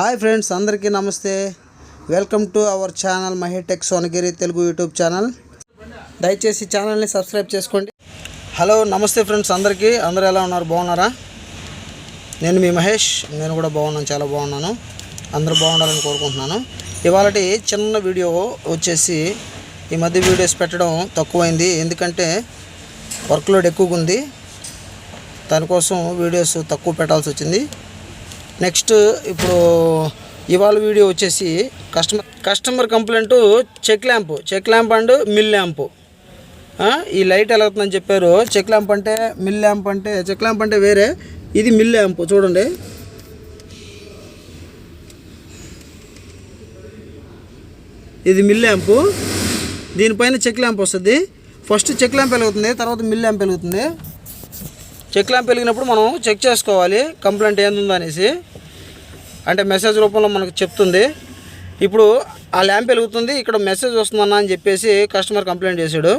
Hi friends, అందరికీ నమస్తే. Welcome to our channel Mahetech Sonagiri Telugu YouTube channel. దయచేసి ఛానల్ని సబ్స్క్రైబ్ చేసుకోండి. హలో, నమస్తే ఫ్రెండ్స్ అందరికీ. అందరూ ఎలా ఉన్నారు? బాగున్నారా? నేను మీ మహేష్. నేను కూడా బాగున్నాను, చాలా బాగున్నాను. అందరూ బాగుండాలని కోరుకుంటున్నాను. ఇవాళ చిన్న వీడియో వచ్చేసి, ఈ మధ్య వీడియోస్ పెట్టడం తక్కువైంది, ఎందుకంటే వర్క్ లోడ్ ఎక్కువగా ఉంది. దానికోసం వీడియోస్ తక్కువ పెట్టాల్సి వచ్చింది. నెక్స్ట్ ఇప్పుడు ఇవాళ వీడియో వచ్చేసి customer complaint check lamp and MIL lamp. ఈ లైట్ ఎలా అవుతుందని చెప్పారు. చెక్ ల్యాంప్ అంటే మిల్ ల్యాంప్ అంటే, చెక్ ల్యాంప్ అంటే వేరే, ఇది మిల్ ల్యాంప్. చూడండి, ఇది మిల్ ల్యాంపు. దీనిపైన చెక్ ల్యాంప్ వస్తుంది. ఫస్ట్ చెక్ ల్యాంప్ వెలుగుతుంది, తర్వాత మిల్ ల్యాంప్ వెలుగుతుంది. చెక్ ల్యాంప్ వెలిగినప్పుడు మనం చెక్ చేసుకోవాలి కంప్లైంట్ ఏందుందో అనేసి, అంటే మెసేజ్ రూపంలో మనకు చెప్తుంది. ఇప్పుడు ఆ ల్యాంప్ వెలుగుతుంది, ఇక్కడ మెసేజ్ వస్తుందన్నా అని చెప్పేసి కస్టమర్ కంప్లైంట్ చేశాడు.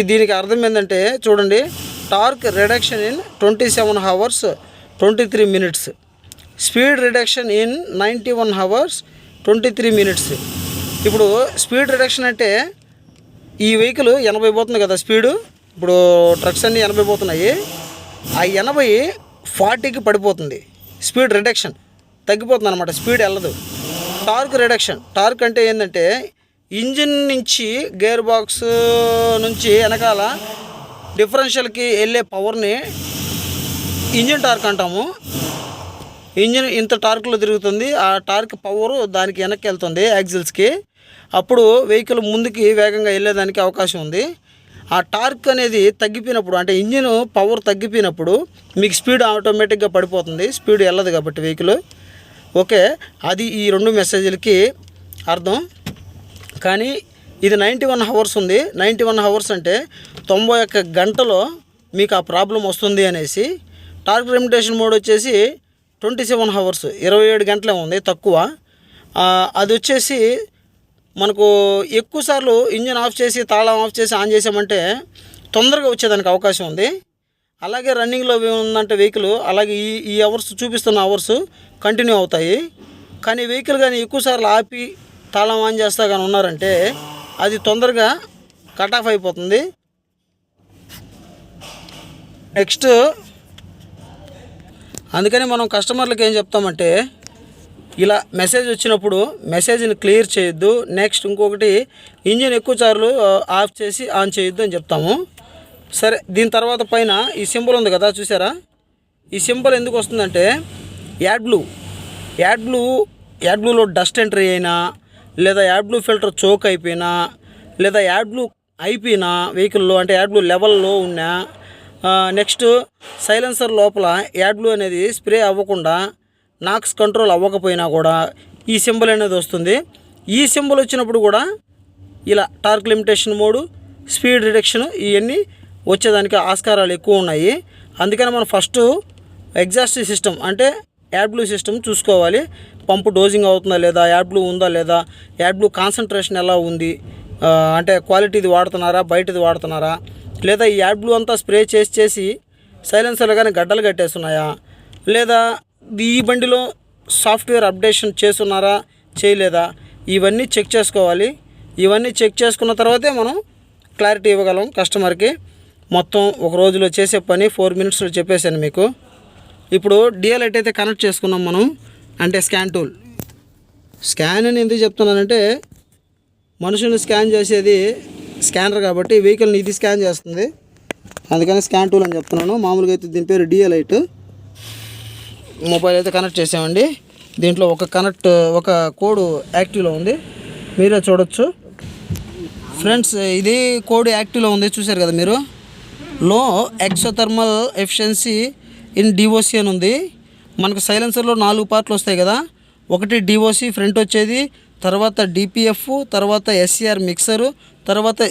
దీనికి అర్థం ఏంటంటే చూడండి, torque reduction in 27 hours 23 minutes, speed reduction in 91 hours 23 minutes. ఇప్పుడు స్పీడ్ రిడక్షన్ అంటే ఈ వెహికల్ 80 పోతుంది కదా స్పీడు. ఇప్పుడు ట్రక్స్ అన్నీ 80 పోతున్నాయి. ఆ 80 40కి పడిపోతుంది. స్పీడ్ రిడక్షన్ తగ్గిపోతుంది అనమాట, స్పీడ్ వెళ్ళదు. టార్క్ రిడక్షన్, టార్క్ అంటే ఏంటంటే ఇంజిన్ నుంచి గేర్ బాక్స్ నుంచి వెనకాల డిఫరెన్షియల్కి వెళ్ళే పవర్ని ఇంజిన్ టార్క్ అంటాము. ఇంజిన్ ఇంత టార్క్లో తిరుగుతుంది, ఆ టార్క్ పవరు దానికి వెనక్కి వెళ్తుంది యాక్సిల్స్కి. అప్పుడు వెహికల్ ముందుకి వేగంగా వెళ్ళేదానికి అవకాశం ఉంది. ఆ టార్క్ అనేది తగ్గిపోయినప్పుడు, అంటే ఇంజిన్ పవర్ తగ్గిపోయినప్పుడు మీకు స్పీడ్ ఆటోమేటిక్గా పడిపోతుంది, స్పీడ్ వెళ్ళదు కాబట్టి వెహికల్. ఓకే, అది ఈ రెండు మెసేజ్లకి అర్థం. కానీ ఇది 91 hours ఉంది. 91 hours అంటే 91 గంటలో మీకు ఆ ప్రాబ్లం వస్తుంది అనేసి. టార్క్ లిమిటేషన్ మోడ్ వచ్చేసి 27 hours, 27 గంటలే ఉంది, తక్కువ. అది వచ్చేసి మనకు ఎక్కువసార్లు ఇంజిన్ ఆఫ్ చేసి తాళం ఆఫ్ చేసి ఆన్ చేసామంటే తొందరగా వచ్చేదానికి అవకాశం ఉంది. అలాగే రన్నింగ్లో ఉందంటే వెహికల్, అలాగే ఈ అవర్స్ చూపిస్తున్న అవర్స్ కంటిన్యూ అవుతాయి. కానీ వెహికల్ కానీ ఎక్కువసార్లు ఆపి తాళం ఆన్ చేస్తా కానీ ఉన్నారంటే అది తొందరగా కట్ ఆఫ్ అయిపోతుంది. నెక్స్ట్ అందుకని మనం కస్టమర్లకు ఏం చెప్తామంటే, ఇలా మెసేజ్ వచ్చినప్పుడు మెసేజ్ని క్లియర్ చేయొద్దు. నెక్స్ట్ ఇంకొకటి, ఇంజిన్ ఎక్కువ సార్లు ఆఫ్ చేసి ఆన్ చేయొద్దు అని చెప్తాము. సరే, దీని తర్వాత పైన ఈ సింబల్ ఉంది కదా, చూసారా? ఈ సింబల్ ఎందుకు వస్తుందంటే యాడ్ బ్లూలో డస్ట్ ఎంట్రీ అయినా, లేదా యాడ్ బ్లూ ఫిల్టర్ చోక్ అయిపోయినా, లేదా యాడ్ బ్లూ అయిపోయినా వెహికల్లో, అంటే యాడ్ బ్లూ లెవెల్లో ఉన్నా, నెక్స్ట్ సైలెన్సర్ లోపల యాడ్ బ్లూ అనేది స్ప్రే అవ్వకుండా, నాక్స్ కంట్రోల్ అవ్వకపోయినా కూడా ఈ సింబల్ అనేది వస్తుంది. ఈ సింబల్ వచ్చినప్పుడు కూడా ఇలా torque limitation mode, speed reduction ఇవన్నీ వచ్చేదానికి ఆస్కారాలు ఎక్కువ ఉన్నాయి. అందుకని మనం ఫస్ట్ ఎగ్జాస్ట్ సిస్టమ్ అంటే యాడ్ బ్లూ సిస్టమ్ చూసుకోవాలి. పంపు డోజింగ్ అవుతుందా లేదా, యాడ్ బ్లూ ఉందా లేదా, యాడ్ బ్లూ కాన్సన్ట్రేషన్ ఎలా ఉంది, అంటే క్వాలిటీది వాడుతున్నారా బయటది వాడుతున్నారా, లేదా ఈ యాడ్ బ్లూ అంతా స్ప్రే చేసి సైలెన్సర్లు కానీ గడ్డలు కట్టేస్తున్నాయా, లేదా ఈ బండిలో సాఫ్ట్వేర్ అప్డేషన్ చేస్తున్నారా చేయలేదా, ఇవన్నీ చెక్ చేసుకోవాలి. ఇవన్నీ చెక్ చేసుకున్న తర్వాతే మనం క్లారిటీ ఇవ్వగలం కస్టమర్కి. మొత్తం ఒక రోజులో చేసే పని 4 minutesలో చెప్పేశాను మీకు. ఇప్పుడు డిఎల్ లైట్ అయితే కనెక్ట్ చేసుకున్నాం మనం, అంటే స్కాన్ టూల్. స్కాన్ అని ఎందుకు చెప్తున్నానంటే, మనుషుల్ని స్కాన్ చేసేది స్కానర్ కాబట్టి వెహికల్ని ఇది స్కాన్ చేస్తుంది, అందుకని స్కాన్ టూల్ అని చెప్తున్నాను. మామూలుగా అయితే దీని పేరు డిఎల్ లైట్. మొబైల్ అయితే కనెక్ట్ చేసామండి. దీంట్లో ఒక కోడ్ యాక్టివ్లో ఉంది, మీరే చూడొచ్చు ఫ్రెండ్స్. ఇది కోడ్ యాక్టివ్లో ఉంది, చూసారు కదా మీరు. లో ఎక్సోథర్మల్ ఎఫిషియన్సీ ఇన్ డిఓసి అని ఉంది. మనకు సైలెన్సర్లో 4 పార్ట్లు వస్తాయి కదా. ఒకటి డిఓసి ఫ్రంట్ వచ్చేది, తర్వాత డిపిఎఫ్, తర్వాత ఎస్సిఆర్ మిక్సరు, తర్వాత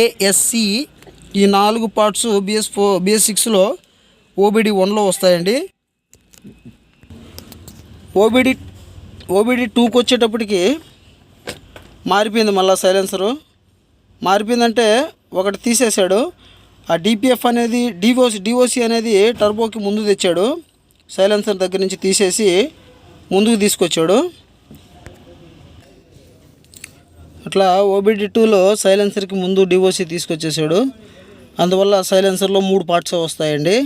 ఏఎస్సి. ఈ 4 పార్ట్స్ BS6లో OBD 1లో వస్తాయండి. ఓబిడి 2కి వచ్చేటప్పటికి మారిపోయింది. మళ్ళీ సైలెన్సరు మారిపోయిందంటే ఒకటి తీసేశాడు. ఆ డిపిఎఫ్ అనేది డిఓసి అనేది టర్బోకి ముందు తెచ్చాడు. సైలెన్సర్ దగ్గర నుంచి తీసేసి ముందుకు తీసుకొచ్చాడు. అట్లా OBD2లో సైలెన్సర్కి ముందు DOC తీసుకొచ్చేసాడు. అందువల్ల సైలెన్సర్లో 3 పార్ట్స్ వస్తాయండి.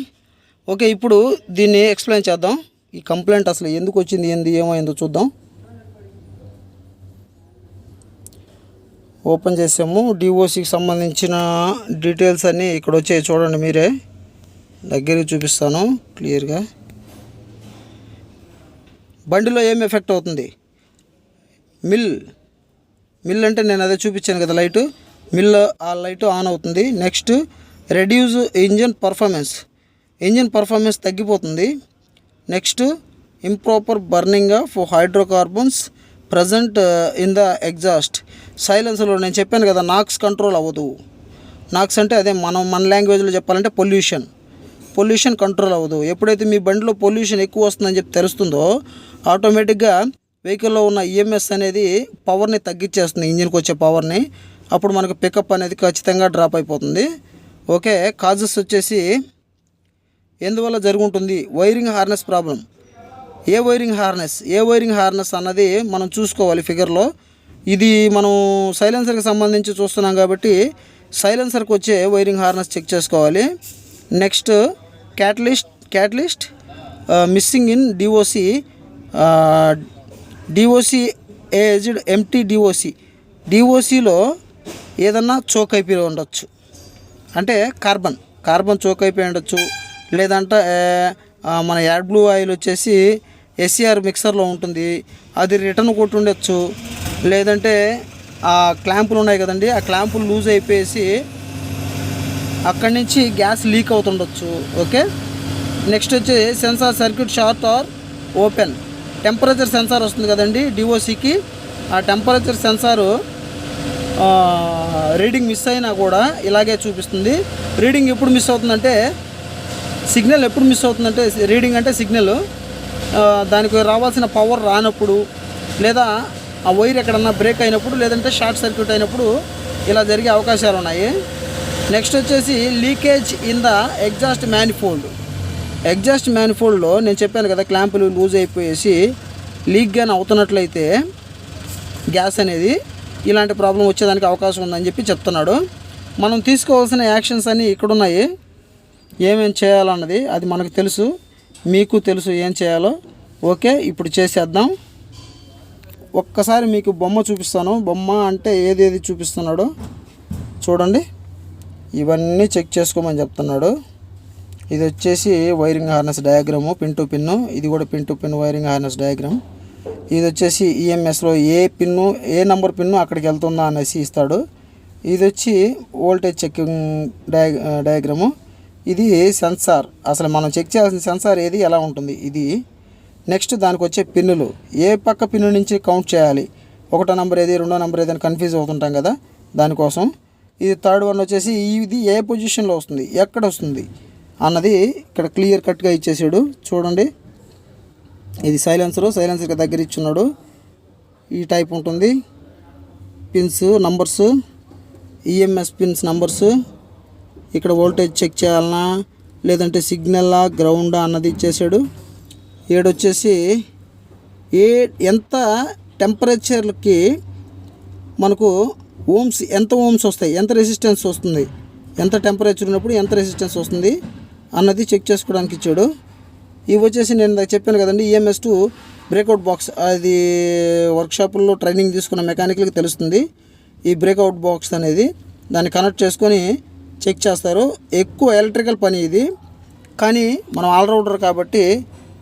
ఓకే, ఇప్పుడు దీన్ని ఎక్స్ప్లెయిన్ చేద్దాం. ఈ కంప్లైంట్ అసలు ఎందుకు వచ్చింది, ఏమైందో చూద్దాం. ఓపెన్ చేసాము. DOCకి సంబంధించిన డీటెయిల్స్ అన్నీ ఇక్కడ వచ్చాయి, చూడండి మీరే. దగ్గరికి చూపిస్తాను క్లియర్గా. బండిలో ఏం ఎఫెక్ట్ అవుతుంది? మిల్ అంటే నేను అదే చూపించాను కదా, లైటు. ఆ లైటు ఆన్ అవుతుంది. నెక్స్ట్ రెడ్యూస్ ఇంజన్ పర్ఫార్మెన్స్ తగ్గిపోతుంది. Next improper burning of hydrocarbons present in the exhaust. సైలెన్సర్లో నేను చెప్పాను కదా, నాక్స్ కంట్రోల్ అవ్వదు. నాక్స్ అంటే అదే మన లాంగ్వేజ్లో చెప్పాలంటే పొల్యూషన్ కంట్రోల్ అవ్వదు. ఎప్పుడైతే మీ బండిలో పొల్యూషన్ ఎక్కువ వస్తుందని చెప్పి తెలుస్తుందో ఆటోమేటిక్గా వెహికల్లో ఉన్న EMS అనేది పవర్ని తగ్గించేస్తుంది, ఇంజిన్కి వచ్చే పవర్ని. అప్పుడు మనకు పికప్ అనేది ఖచ్చితంగా డ్రాప్ అయిపోతుంది. ఓకే, కాజెస్ వచ్చేసి ఎందువల్ల జరుగుంటుంది? Wiring harness problem. ఏ వైరింగ్ హార్నెస్ అన్నది మనం చూసుకోవాలి ఫిగర్లో. ఇది మనం సైలెన్సర్కి సంబంధించి చూస్తున్నాం కాబట్టి సైలెన్సర్కి వచ్చే వైరింగ్ హార్నెస్ చెక్ చేసుకోవాలి. Next catalyst missing in DOC aged empty DOCలో ఏదన్నా చోక్ అయిపోయి ఉండొచ్చు. అంటే కార్బన్ చోక్ అయిపోయి ఉండొచ్చు. లేదంటే మన యాడ్బ్లూ ఆయిల్ వచ్చేసి SCR మిక్సర్లో ఉంటుంది, అది రిటర్న్ కొట్టి ఉండొచ్చు. లేదంటే ఆ క్లాంపులు ఉన్నాయి కదండి, ఆ క్లాంపులు లూజ్ అయిపోయేసి అక్కడి నుంచి గ్యాస్ లీక్ అవుతుండొచ్చు. ఓకే, నెక్స్ట్ వచ్చి sensor circuit short or open. Temperature sensor వస్తుంది కదండి DOCకి. ఆ టెంపరేచర్ సెన్సారు రీడింగ్ మిస్ అయినా కూడా ఇలాగే చూపిస్తుంది. రీడింగ్ ఎప్పుడు మిస్ అవుతుందంటే రీడింగ్ అంటే సిగ్నల్ దానికి రావాల్సిన పవర్ రానప్పుడు, లేదా ఆ వైర్ ఎక్కడన్నా బ్రేక్ అయినప్పుడు, లేదంటే షార్ట్ సర్క్యూట్ అయినప్పుడు ఇలా జరిగే అవకాశాలు ఉన్నాయి. నెక్స్ట్ వచ్చేసి లీకేజ్ ఇన్ ద ఎగ్జాస్ట్ మ్యానిఫోల్డ్లో నేను చెప్పాను కదా, క్లాంపులు లూజ్ అయిపోయేసి లీక్ కానీ అవుతున్నట్లయితే గ్యాస్ అనేది ఇలాంటి ప్రాబ్లం వచ్చేదానికి అవకాశం ఉందని చెప్పి చెప్తున్నాడు. మనం తీసుకోవాల్సిన యాక్షన్స్ అన్నీ ఇక్కడున్నాయి. ఏమేం చేయాలన్నది అది మనకు తెలుసు, మీకు తెలుసు ఏం చేయాలో. ఓకే, ఇప్పుడు చేసేద్దాం. ఒక్కసారి మీకు బొమ్మ చూపిస్తాను. బొమ్మ అంటే ఏదేది చూపిస్తున్నాడో చూడండి. ఇవన్నీ చెక్ చేసుకోమని చెప్తున్నాడు. ఇది వచ్చేసి wiring harness diagram, pin to pin. ఇది కూడా pin to pin wiring harness diagram. ఇది వచ్చేసి EMSలో ఏ నెంబర్ పిన్ను అక్కడికి వెళ్తుందా అనేసి ఇస్తాడు. ఇది వచ్చి వోల్టేజ్ చెకింగ్ డయాగ్రాము. ఇది సెన్సార్, అసలు మనం చెక్ చేయాల్సిన సెన్సార్ ఏది, ఎలా ఉంటుంది ఇది. నెక్స్ట్ దానికి వచ్చే పిన్నులు, ఏ పక్క పిన్ను నుంచి కౌంట్ చేయాలి, 1వ నెంబర్ ఏది 2వ నెంబర్ ఏది అని కన్ఫ్యూజ్ అవుతుంటాం కదా, దానికోసం. ఇది థర్డ్ వన్ వచ్చేసి ఇది ఏ పొజిషన్లో వస్తుంది, ఎక్కడ వస్తుంది అన్నది ఇక్కడ క్లియర్ కట్గా ఇచ్చేసాడు. చూడండి, ఇది సైలెన్సర్కి దగ్గర ఇచ్చున్నాడు. ఈ టైప్ ఉంటుంది. Pins numbers, EMS pins numbers. ఇక్కడ వోల్టేజ్ చెక్ చేయాలన్నా లేదంటే సిగ్నల్లా గ్రౌండా అన్నది ఇచ్చేసాడు. ఏడొచ్చేసి ఎంత టెంపరేచర్కి మనకు ఎంత ఓమ్స్ వస్తాయి, ఎంత రెసిస్టెన్స్ వస్తుంది, ఎంత టెంపరేచర్ ఉన్నప్పుడు ఎంత రెసిస్టెన్స్ వస్తుంది అన్నది చెక్ చేసుకోవడానికి ఇచ్చాడు. ఇవి వచ్చేసి నేను చెప్పాను కదండి, EMS2 బ్రేక్అవుట్ బాక్స్. అది వర్క్షాపుల్లో ట్రైనింగ్ తీసుకున్న మెకానిక్లకి తెలుస్తుంది. ఈ బ్రేక్అవుట్ బాక్స్ అనేది దాన్ని కనెక్ట్ చేసుకొని చెక్ చేస్తారు. ఎక్కువ ఎలక్ట్రికల్ పని ఇది, కానీ మనం ఆల్రౌండర్ కాబట్టి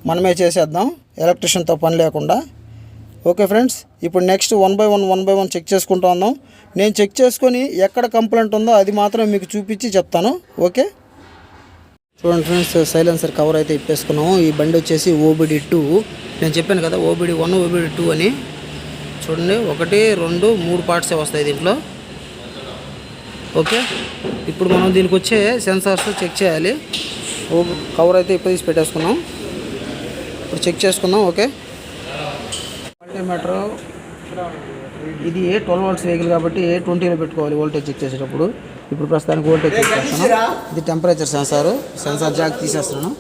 మనమే చేసేద్దాం, ఎలక్ట్రిషియన్తో పని లేకుండా. ఓకే ఫ్రెండ్స్, ఇప్పుడు నెక్స్ట్ 1 by 1 చెక్ చేసుకుంటూ ఉందాం. నేను చెక్ చేసుకొని ఎక్కడ కంప్లైంట్ ఉందో అది మాత్రం మీకు చూపించి చెప్తాను. ఓకే, చూడండి ఫ్రెండ్స్, సైలెన్సర్ కవర్ అయితే ఇప్పేసుకున్నాము. ఈ బండి వచ్చేసి OBD2. నేను చెప్పాను కదా OBD1 OBD2 అని. చూడండి, 1 2 3 పార్ట్సే వస్తాయి దీంట్లో. ఓకే, ఇప్పుడు మనం దీనికి వచ్చే సెన్సార్స్ చెక్ చేయాలి. కవర్ అయితే ఇప్పుడు తీసి పెట్టేసుకున్నాం. ఇప్పుడు చెక్ చేసుకుందాం. ఓకే, మల్టీమీటర్ ఇది 12 volts వెహికల్ కాబట్టి 20లో పెట్టుకోవాలి వోల్టేజ్ చెక్ చేసేటప్పుడు. ఇప్పుడు ప్రస్తుతానికి వోల్టేజ్ చెక్ చేస్తాను. ఇది టెంపరేచర్ సెన్సార్ జాక్ తీసేస్తున్నాను.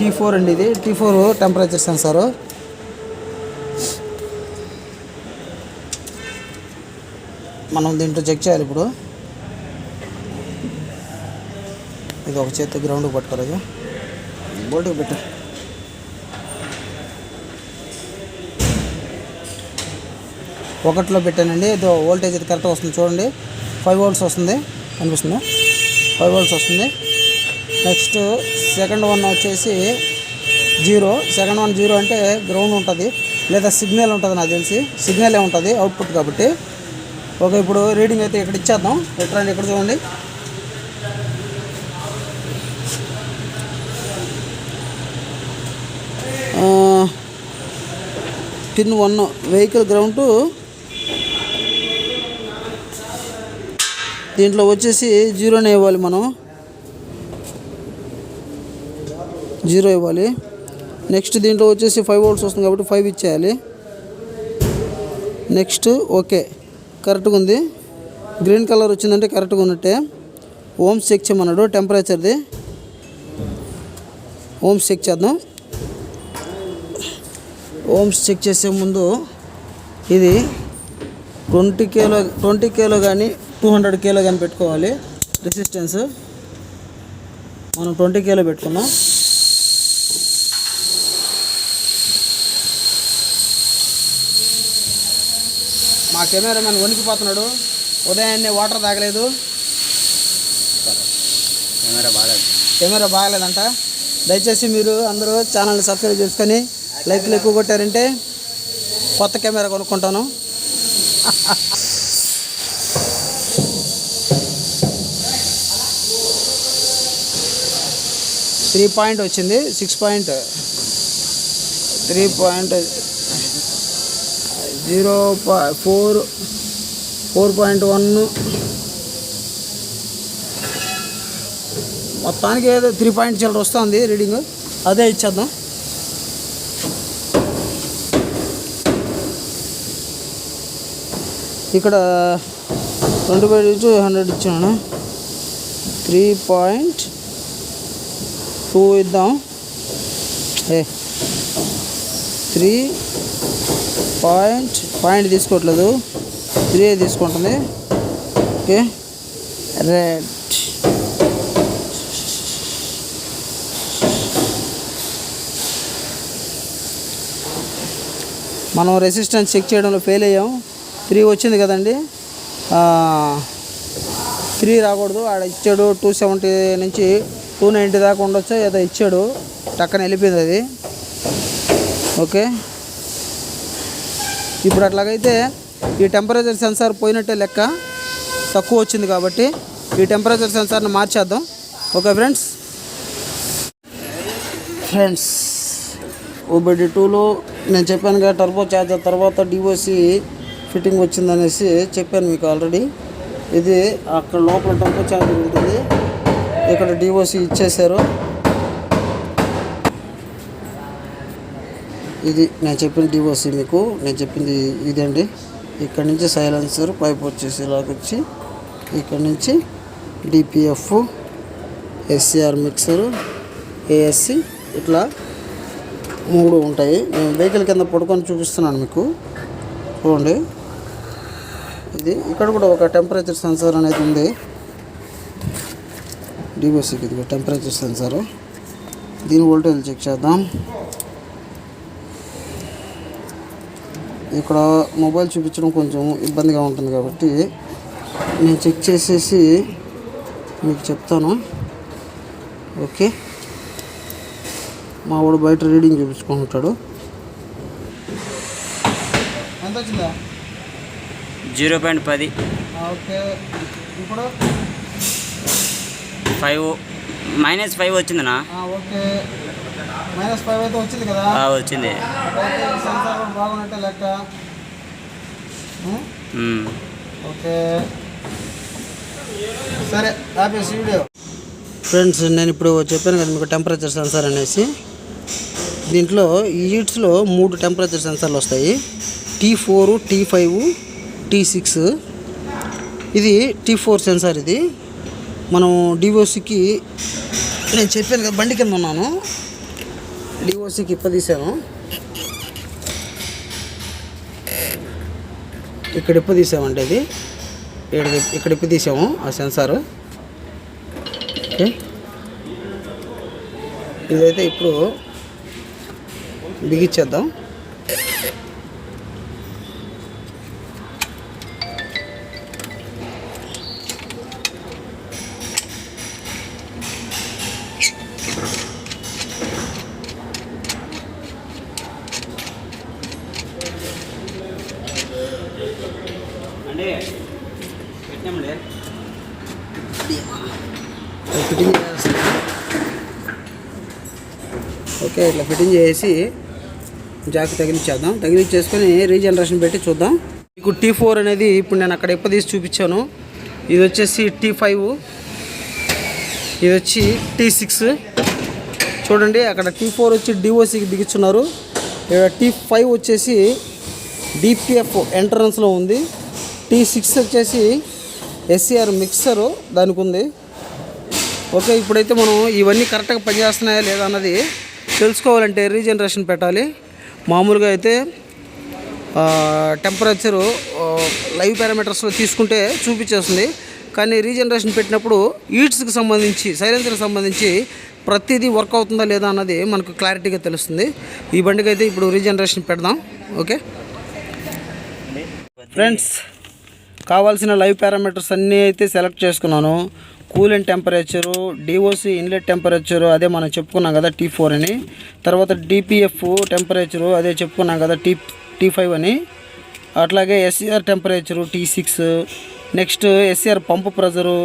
T4 అండి, ఇది T4 టెంపరేచర్ సెన్సారు. మనం దీంట్లో చెక్ చేయాలి ఇప్పుడు. ఇది ఒక చేతి గ్రౌండ్కి పట్టుకోరాజు, బోల్ట్కి పెట్టు. ఒకటిలో పెట్టానండి. ఇది వోల్టేజ్ ఇది కరెక్ట్గా వస్తుంది చూడండి. 5 volts వస్తుంది, కనిపిస్తుందా? 5 volts వస్తుంది. నెక్స్ట్ సెకండ్ వన్ వచ్చేసి 0. సెకండ్ వన్ 0 అంటే గ్రౌండ్ ఉంటుంది లేదా సిగ్నల్ ఉంటుంది, నాకు తెలిసి సిగ్నలే ఉంటుంది అవుట్పుట్ కాబట్టి. ఓకే, ఇప్పుడు రీడింగ్ అయితే ఇక్కడ ఇచ్చేద్దాం. ఎట్లా ఇక్కడ చూడండి. పిన్ 1 వెహికల్ గ్రౌండ్ టు దీంట్లో వచ్చేసి 0నే ఇవ్వాలి, మనం 0 ఇవ్వాలి. నెక్స్ట్ దీంట్లో వచ్చేసి 5 volts వస్తుంది కాబట్టి 5 ఇచ్చేయాలి. నెక్స్ట్ ఓకే, కరెక్ట్గా ఉంది. గ్రీన్ కలర్ వచ్చిందంటే కరెక్ట్గా ఉన్నట్టే. ఓమ్స్ చెక్ చేయమన్నాడు టెంపరేచర్ది. ఓమ్స్ చెక్ చేద్దాం. ఓమ్స్ చెక్ చేసే ముందు ఇది 20 kilo కానీ 200 kilo కానీ పెట్టుకోవాలి రెసిస్టెన్స్. మనం 20 kilo పెట్టుకున్నాం. మా కెమెరామెన్ వణికిపోతున్నాడు, ఉదయాన్నే వాటర్ తాగలేదు. కెమెరా బాగలేదంట. దయచేసి మీరు అందరూ ఛానల్ని సబ్స్క్రైబ్ చేసుకొని లైక్లు ఎక్కువ కొట్టారంటే కొత్త కెమెరా కొనుక్కుంటాను. 3 point వచ్చింది, 6.3.0 4.1 మొత్తానికి ఏదో 3 point చిల్లర వస్తుంది రీడింగ్. అదే ఇచ్చేద్దాం. ఇక్కడ 20/100 ఇచ్చాను. 3.2 ఇద్దాం. 3 పాయింట్ తీసుకోవట్లేదు, 3 తీసుకుంటుంది. ఓకే, రెడ్ మనం రెసిస్టెన్స్ చెక్ చేయడంలో ఫెయిల్ అయ్యాం. 3 వచ్చింది కదండి, 3 రాకూడదు. ఆడ ఇచ్చాడు 270 నుంచి 290 దాకా ఉండొచ్చు, ఏదో ఇచ్చాడు, టక్కన వెళ్ళిపోయింది అది. ఓకే, ఇప్పుడు అట్లాగైతే ఈ టెంపరేచర్ సెన్సార్ పోయినట్టే లెక్క, తక్కువ వచ్చింది కాబట్టి ఈ టెంపరేచర్ సెన్సార్ని మార్చేద్దాం. ఓకే ఫ్రెండ్స్ OBD 2లో నేను చెప్పాను కదా, టర్బో చార్జర్ తర్వాత DOC ఫిట్టింగ్ వచ్చిందనేసి చెప్పాను మీకు ఆల్రెడీ. ఇది అక్కడ లోపల టర్బో చార్జర్ ఉంటుంది, ఇక్కడ DOC ఇచ్చేసారు. ఇది నేను చెప్పిన DOC, మీకు నేను చెప్పింది ఇదండి. ఇక్కడ నుంచి సైలెన్సర్ పైప్ వచ్చేసి ఇలాగొచ్చి ఇక్కడ నుంచి DPF, SCR మిక్సరు, ASC ఇట్లా 3 ఉంటాయి. నేను వెహికల్ కింద పడుకొని చూపిస్తున్నాను మీకు, చూడండి. ఇది ఇక్కడ కూడా ఒక టెంపరేచర్ సెన్సార్ అనేది ఉంది DOCకి. ఇది టెంపరేచర్ సెన్సారు. దీని వోల్టేజ్ చెక్ చేద్దాం. ఇక్కడ మొబైల్ చూపించడం కొంచెం ఇబ్బందిగా ఉంటుంది కాబట్టి నేను చెక్ చేసేసి మీకు చెప్తాను. ఓకే, మా వాడు బయట రీడింగ్ చూపించుకుంటాడు. ఎంత వచ్చిందా? 0.10. ఓకే, ఇప్పుడు -5 వచ్చిందనా? ఓకే, -5 అయితే వచ్చింది కదా? వచ్చింది. సెన్సార్ బాగున్నట్టే లెక్క. ఓకే, సరే ఆపేసి వీడియో. ఫ్రెండ్స్, నేను ఇప్పుడు చెప్పాను కదా మీకు టెంపరేచర్ సెన్సార్ అనేసి. దీంట్లో ఈ హీట్స్లో 3 టెంపరేచర్ సెన్సార్లు వస్తాయి, T4, T5, T6. ఇది T4 సెన్సార్. ఇది మనం DOCకి నేను చెప్పాను కదా, బండి కింద ఉన్నాను, డిఓసికి ఇప్పదీసాము. ఇక్కడ ఇప్పదీసామంటే ఇది ఇక్కడ ఇప్పదీసాము ఆ సెన్సార్. ఓకే, ఇదైతే ఇప్పుడు బిగించేద్దాం. ఫిట్టింగ్ చేస్తాం. ఓకే, ఇట్లా ఫిట్టింగ్ చేసి జాక్ తగిలించేసుకొని రీజనరేషన్ పెట్టి చూద్దాం. మీకు T4 అనేది ఇప్పుడు నేను అక్కడ తీసి చూపించాను. ఇది వచ్చేసి T5, ఇది వచ్చి T6. చూడండి, అక్కడ T4 వచ్చి డిఓసికి బిగించున్నారు. ఇక్కడ T5 వచ్చేసి DPF ఎంట్రన్స్లో ఉంది. T6 వచ్చేసి SCR మిక్సరు దానికి ఉంది. ఓకే, ఇప్పుడైతే మనం ఇవన్నీ కరెక్ట్గా పనిచేస్తున్నాయా లేదా అన్నది తెలుసుకోవాలంటే రీజనరేషన్ పెట్టాలి. మామూలుగా అయితే టెంపరేచరు లైవ్ పారామీటర్స్లో తీసుకుంటే చూపించేస్తుంది. కానీ రీజనరేషన్ పెట్టినప్పుడు ఈట్స్కి సంబంధించి, సైలెన్సర్కి సంబంధించి ప్రతిదీ వర్క్ అవుతుందా లేదా అన్నది మనకు క్లారిటీగా తెలుస్తుంది. ఈ బండికి అయితే ఇప్పుడు రీజనరేషన్ పెడదాం. ఓకే ఫ్రెండ్స్, కావాల్సిన లైవ్ పారామీటర్స్ అన్నీ అయితే సెలెక్ట్ చేసుకున్నాను. Coolant temperature, doc inlet temperature అదే మనం చెప్పుకున్నాం కదా T4 అని. తర్వాత DPF టెంపరేచరు అదే చెప్పుకున్నాం కదా T5 అని. అట్లాగే SCR temperature T6. Next SCR పంపు ప్రెజరు,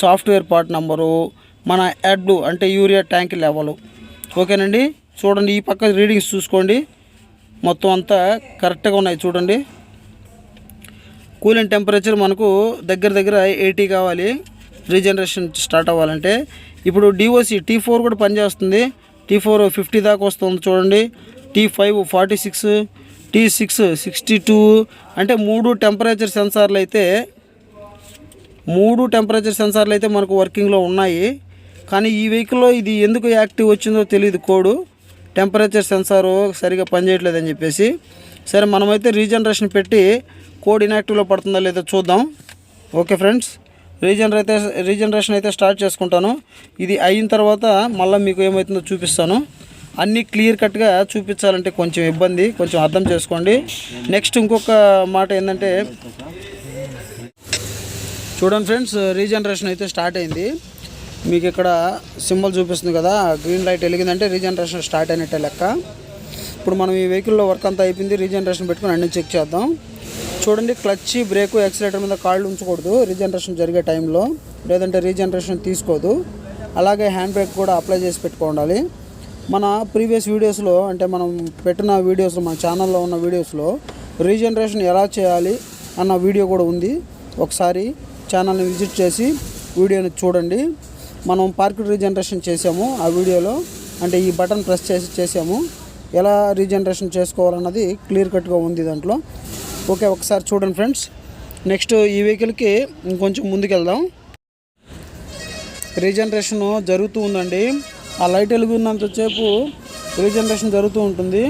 సాఫ్ట్వేర్ పార్ట్ నెంబరు, మన యాడ్బ్లూ అంటే యూరియా ట్యాంక్ లెవెలు. ఓకేనండి, చూడండి ఈ పక్క రీడింగ్స్ చూసుకోండి, మొత్తం అంతా కరెక్ట్గా ఉన్నాయి. చూడండి, కూలెంట్ టెంపరేచర్ మనకు దగ్గర 80 కావాలి రీజనరేషన్ స్టార్ట్ అవ్వాలంటే. ఇప్పుడు డిఓసి T4 కూడా పనిచేస్తుంది. T4 50 దాకా వస్తుంది చూడండి. T5 46, T6 62. అంటే మూడు టెంపరేచర్ సెన్సార్లు అయితే మనకు వర్కింగ్లో ఉన్నాయి. కానీ ఈ వెహికల్లో ఇది ఎందుకు యాక్టివ్ వచ్చిందో తెలియదు. కోడ్ టెంపరేచర్ సెన్సారు సరిగా పనిచేయట్లేదని చెప్పేసి. సరే, మనమైతే రీజనరేషన్ పెట్టి కోడ్ ఇన్యాక్టివ్లో పడుతుందా లేదో చూద్దాం. ఓకే ఫ్రెండ్స్, రీజనరేషన్ అయితే స్టార్ట్ చేసుకుంటాను. ఇది అయిన తర్వాత మళ్ళీ మీకు ఏమవుతుందో చూపిస్తాను. అన్నీ క్లియర్ కట్గా చూపించాలంటే కొంచెం ఇబ్బంది, కొంచెం అర్థం చేసుకోండి. నెక్స్ట్ ఇంకొక మాట ఏంటంటే, చూడండి ఫ్రెండ్స్, రీజనరేషన్ అయితే స్టార్ట్ అయింది. మీకు ఇక్కడ సింబల్ చూపిస్తుంది కదా, గ్రీన్ లైట్ వెలిగిందంటే రీజనరేషన్ స్టార్ట్ అయినట్టే లెక్క. ఇప్పుడు మనం ఈ వెహికల్లో వర్క్ అంతా అయిపోయింది. రీజనరేషన్ పెట్టుకుని అన్నీ చెక్ చేద్దాం. చూడండి, క్లచ్, బ్రేకు, యాక్సిలేటర్ మీద కాళ్ళు ఉంచకూడదు రీజనరేషన్ జరిగే టైంలో, లేదంటే రీజనరేషన్ తీసుకోదు. అలాగే హ్యాండ్ బ్రేక్ కూడా అప్లై చేసి పెట్టుకోవాలి. మన ప్రీవియస్ వీడియోస్లో, అంటే మనం పెట్టిన వీడియోస్లో, మన ఛానల్లో ఉన్న వీడియోస్లో రీజనరేషన్ ఎలా చేయాలి అన్న వీడియో కూడా ఉంది. ఒకసారి ఛానల్ని విజిట్ చేసి వీడియోని చూడండి. మనం పార్కిడ్ రీజనరేషన్ చేసాము ఆ వీడియోలో, అంటే ఈ బటన్ ప్రెస్ చేసాము. ఎలా రీజనరేషన్ చేసుకోవాలన్నది క్లియర్ కట్గా ఉంది దాంట్లో. ఓకే, ఒకసారి చూడండి ఫ్రెండ్స్. నెక్స్ట్ ఈ వెహికల్కి ఇంకొంచెం ముందుకెళ్దాం. రీజనరేషన్ జరుగుతూ ఉందండి. ఆ లైట్ వెలుగున్నంతసేపు రీజనరేషన్ జరుగుతూ ఉంటుంది.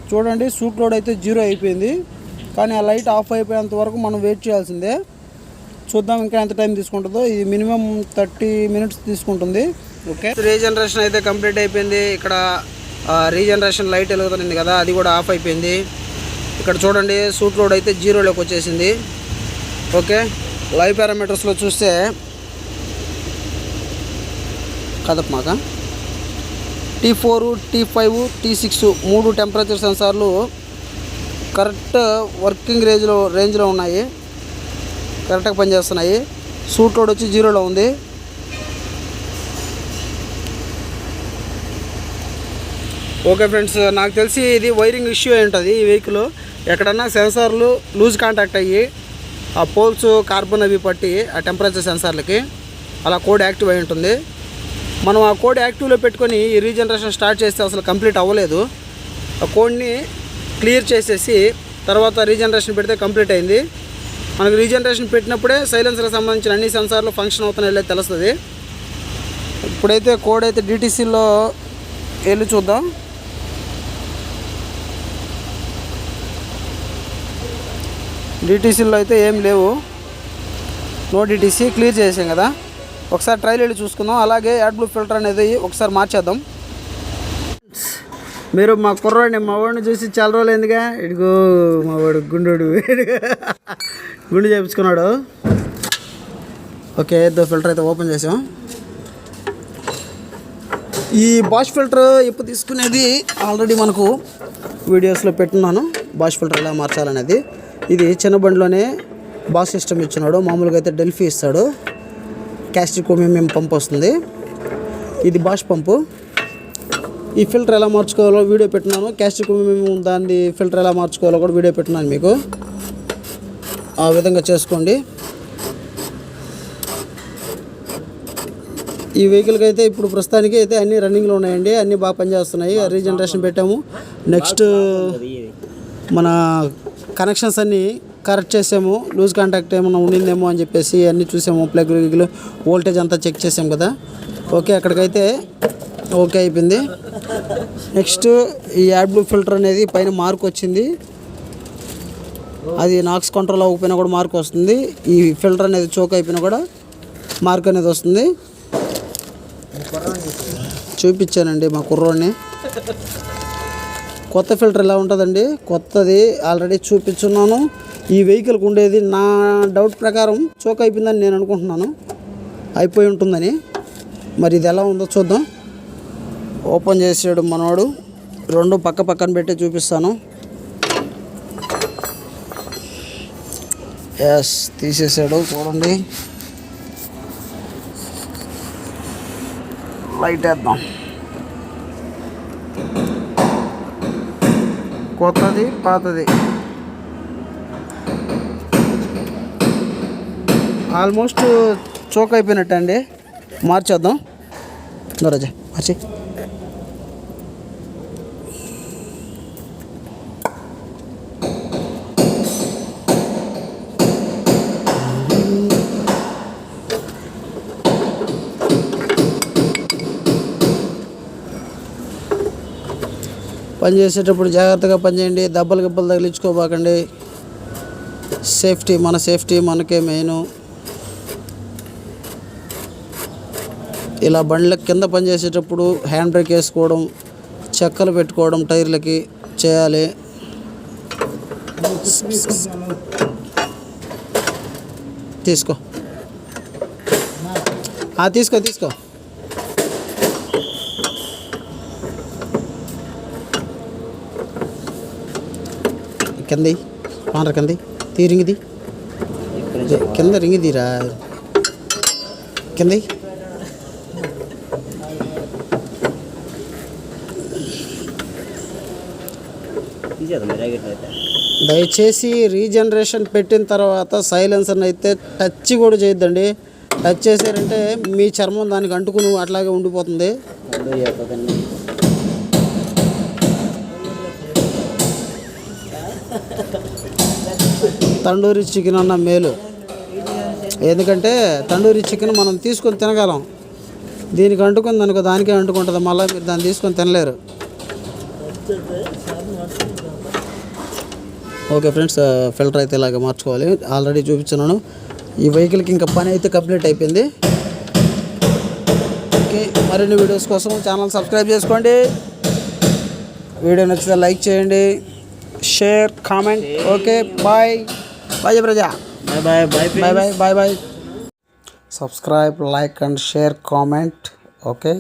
చూడండి, సూట్ లోడ్ అయితే 0 అయిపోయింది. కానీ ఆ లైట్ ఆఫ్ అయిపోయేంత వరకు మనం వెయిట్ చేయాల్సిందే. చూద్దాం ఇంకా ఎంత టైం తీసుకుంటుందో. ఇది మినిమం 30 మినిట్స్ తీసుకుంటుంది. ఓకే, రీజనరేషన్ అయితే కంప్లీట్ అయిపోయింది. ఇక్కడ రీజనరేషన్ లైట్ వెలుగుతుంది కదా, అది కూడా ఆఫ్ అయిపోయింది. ఇక్కడ చూడండి, సూట్ లోడ్ అయితే 0లోకి వచ్చేసింది. ఓకే, లైవ్ పారామీటర్స్లో చూస్తే కదపమాక T4, T5, T6 మూడు టెంపరేచర్ సెన్సార్లు కరెక్ట్ వర్కింగ్ రేంజ్లో ఉన్నాయి, కరెక్ట్గా పనిచేస్తున్నాయి. సూట్ లోడ్ వచ్చి 0లో ఉంది. ఓకే ఫ్రెండ్స్, నాకు తెలిసి ఇది వైరింగ్ ఇష్యూ అయి ఉంటుంది. ఈ వెహికల్ ఎక్కడన్నా సెన్సార్లు లూజ్ కాంటాక్ట్ అయ్యి ఆ పోల్స్ కార్బన్ అవి పట్టి ఆ టెంపరేచర్ సెన్సార్లకి అలా కోడ్ యాక్టివ్ అయి ఉంటుంది. మనం ఆ కోడ్ యాక్టివ్లో పెట్టుకొని ఈ రీజనరేషన్ స్టార్ట్ చేస్తే అసలు కంప్లీట్ అవ్వలేదు. ఆ కోడ్ని క్లియర్ చేసేసి తర్వాత రీజనరేషన్ పెడితే కంప్లీట్ అయింది. మనకు రీజనరేషన్ పెట్టినప్పుడే సైలెన్సర్కి సంబంధించిన అన్ని సెన్సార్లు ఫంక్షన్ అవుతున్నాయో తెలుస్తుంది. ఇప్పుడైతే కోడ్ అయితే DTCలో వెళ్ళి చూద్దాం. డిటీసీలో అయితే ఏం లేవు, నో డిటీసీ, క్లియర్ చేసాం కదా. ఒకసారి ట్రైల్ వెళ్ళి చూసుకుందాం. అలాగే యాడ్ బ్లూ ఫిల్టర్ అనేది ఒకసారి మార్చేద్దాం. మీరు మా కుర్రాడిని, మా వాడిని చూసి చాలా రోజులు అయిందిగా. ఇదిగో మా వాడు గుండు గుండు చేపించుకున్నాడు. ఓకే, ఫిల్టర్ అయితే ఓపెన్ చేసాం. ఈ బాష్ ఫిల్టర్ ఇప్పుడు తీసుకునేది ఆల్రెడీ మనకు వీడియోస్లో పెట్టున్నాను, బాష్ ఫిల్టర్ ఎలా మార్చాలనేది. ఇది చిన్న బండిలోనే బాష్ సిస్టమ్ ఇచ్చినాడు. మామూలుగా అయితే డెల్ఫీ ఇస్తాడు. క్యాస్టిక్ మేము పంప్ వస్తుంది. ఇది బాష్ పంపు. ఈ ఫిల్టర్ ఎలా మార్చుకోవాలో వీడియో పెట్టినాను. క్యాస్టిక్ మేము దాన్ని ఫిల్టర్ ఎలా మార్చుకోవాలో కూడా వీడియో పెట్టినాను మీకు. ఆ విధంగా చేసుకోండి. ఈ వెహికల్కి అయితే ఇప్పుడు ప్రస్తుతానికి అయితే అన్ని రన్నింగ్లో ఉన్నాయండి, అన్నీ బాగా పనిచేస్తున్నాయి. రీజనరేషన్ పెట్టాము. నెక్స్ట్ మన కనెక్షన్స్ అన్నీ కరెక్ట్ చేసాము. లూజ్ కాంటాక్ట్ ఏమైనా ఉండిందేమో అని చెప్పేసి అన్నీ చూసాము. ప్లగ్ గిగ్లు వోల్టేజ్ అంతా చెక్ చేసాము కదా. ఓకే, అక్కడికైతే ఓకే అయిపోయింది. నెక్స్ట్ ఈ యాడ్ బ్లూ ఫిల్టర్ అనేది పైన మార్క్ వచ్చింది. అది నాక్స్ కంట్రోల్ అవ్వకపోయినా కూడా మార్క్ వస్తుంది. ఈ ఫిల్టర్ అనేది చోక్ అయిపోయినా కూడా మార్క్ అనేది వస్తుంది. చూపించానండి మా కుర్రోడిని. కొత్త ఫిల్టర్ ఎలా ఉంటుందండి, కొత్తది ఆల్రెడీ చూపించున్నాను. ఈ వెహికల్కి ఉండేది నా డౌట్ ప్రకారం చోక్ అయిపోయిందని నేను అనుకుంటున్నాను, అయిపోయి ఉంటుందని. మరి ఇది ఎలా ఉందో చూద్దాం. ఓపెన్ చేసాడు మనవాడు. రెండు పక్క పక్కన పెట్టి చూపిస్తాను. ఎస్, తీసేసాడు. చూడండి, లైట్ వేద్దాం. కొత్తది పాతది ఆల్మోస్ట్ చోక్ అయిపోయినట్టు అండి. మార్చేద్దాం. రాజా మార్చి. పని చేసేటప్పుడు జాగ్రత్తగా పనిచేయండి. దెబ్బలు గిబ్బలు తగిలించుకోబాకండి. సేఫ్టీ, మన సేఫ్టీ మనకే మెయిన్. ఇలా బండ్ల కింద పనిచేసేటప్పుడు హ్యాండ్ బ్రేక్ వేసుకోవడం, చెక్కలు పెట్టుకోవడం టైర్లకి చేయాలి. తీసుకో, తీసుకో తీసుకో. కింద పానర కింద తీ, రింగిది కింద, రింగిదిరా కింద. దయచేసి రీజనరేషన్ పెట్టిన తర్వాత సైలెన్సర్ని అయితే టచ్ కూడా చేయొద్దండి. టచ్ చేశారంటే మీ చర్మం దానికి అంటుకుని అట్లాగే ఉండిపోతుంది. తండూరి చికెన్ అన్న మేలు, ఎందుకంటే తండూరి చికెన్ మనం తీసుకొని తినగలం. దీనికి అంటుకుంది అనుకో, దానికే అంటుకుంటుంది. మళ్ళీ మీరు దాన్ని తీసుకొని తినలేరు. ఓకే ఫ్రెండ్స్, ఫిల్టర్ అయితే ఇలాగ మార్చుకోవాలి. ఆల్రెడీ చూపించున్నాను. ఈ వెహికల్కి ఇంకా పని అయితే కంప్లీట్ అయిపోయింది. ఓకే, మరిన్ని వీడియోస్ కోసం ఛానల్ సబ్స్క్రైబ్ చేసుకోండి. వీడియో నచ్చితే లైక్ చేయండి, share, comment. Okay, bye bye ప్రజా. Bye bye bye bye bye bye. Subscribe, like and share, comment. Okay.